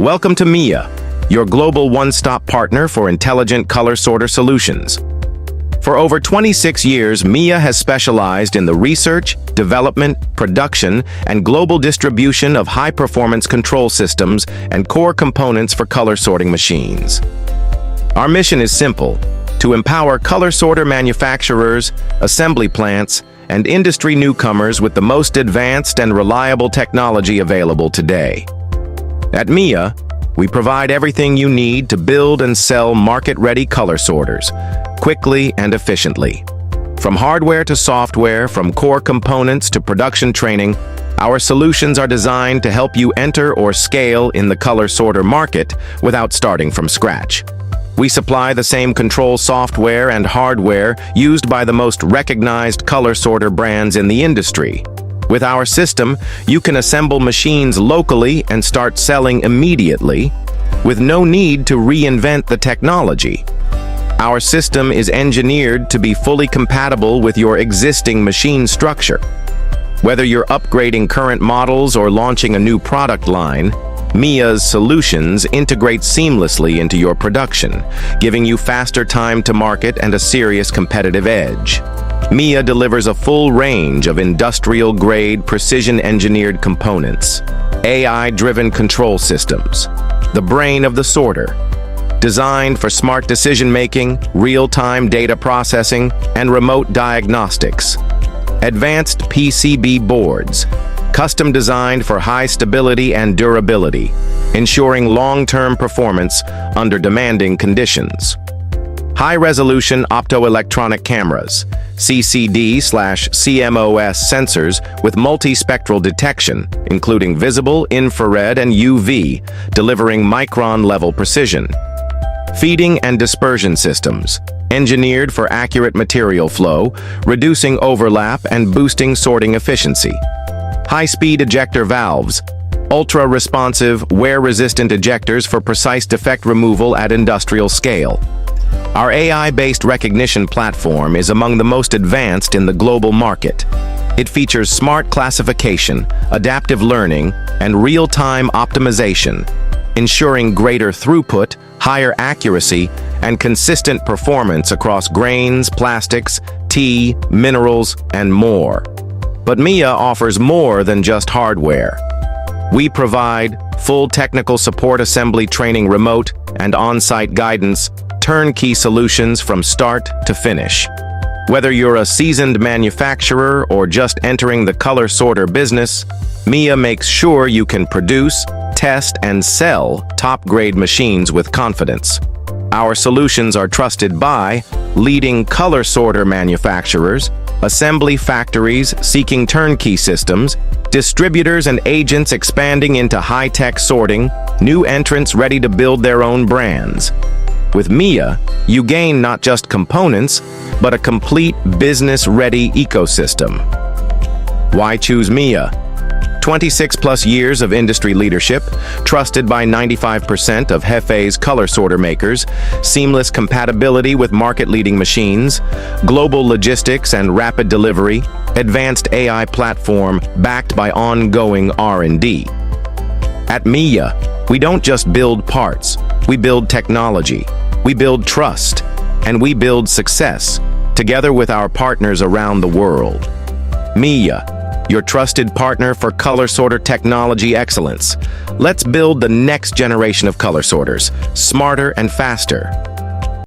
Welcome to Mia, your global one-stop partner for intelligent color sorter solutions. For over 26 years, Mia has specialized in the research, development, production, and global distribution of high-performance control systems and core components for color sorting machines. Our mission is simple: to empower color sorter manufacturers, assembly plants, and industry newcomers with the most advanced and reliable technology available today. At Mia, we provide everything you need to build and sell market-ready color sorters, quickly and efficiently. From hardware to software, from core components to production training, our solutions are designed to help you enter or scale in the color sorter market without starting from scratch. We supply the same control software and hardware used by the most recognized color sorter brands in the industry. With our system, you can assemble machines locally and start selling immediately, with no need to reinvent the technology. Our system is engineered to be fully compatible with your existing machine structure. Whether you're upgrading current models or launching a new product line, Mia's solutions integrate seamlessly into your production, giving you faster time to market and a serious competitive edge. Mia delivers a full range of industrial-grade, precision-engineered components, AI-driven control systems, the brain of the sorter, designed for smart decision-making, real-time data processing, and remote diagnostics. Advanced PCB boards, custom designed for high stability and durability, ensuring long-term performance under demanding conditions. High-resolution optoelectronic cameras, CCD/CMOS sensors with multispectral detection, including visible, infrared, and UV, delivering micron-level precision. Feeding and dispersion systems, engineered for accurate material flow, reducing overlap and boosting sorting efficiency. High-speed ejector valves, ultra-responsive, wear-resistant ejectors for precise defect removal at industrial scale. Our AI-based recognition platform is among the most advanced in the global market. It features smart classification, adaptive learning, and real-time optimization, ensuring greater throughput, higher accuracy, and consistent performance across grains, plastics, tea, minerals, and more. But Mia offers more than just hardware. We provide full technical support, assembly training, remote and on-site guidance, turnkey solutions from start to finish. Whether you're a seasoned manufacturer or just entering the color sorter business, Mia makes sure you can produce, test, and sell top-grade machines with confidence. Our solutions are trusted by leading color sorter manufacturers, assembly factories seeking turnkey systems, distributors and agents expanding into high-tech sorting, new entrants ready to build their own brands. With Mia, you gain not just components, but a complete business-ready ecosystem. Why choose Mia? 26+ years of industry leadership, trusted by 95% of Hefei's color sorter makers, seamless compatibility with market-leading machines, global logistics and rapid delivery, advanced AI platform backed by ongoing R&D. At Mia, we don't just build parts, we build technology, we build trust, and we build success, together with our partners around the world. Mia, your trusted partner for color sorter technology excellence. Let's build the next generation of color sorters, smarter and faster.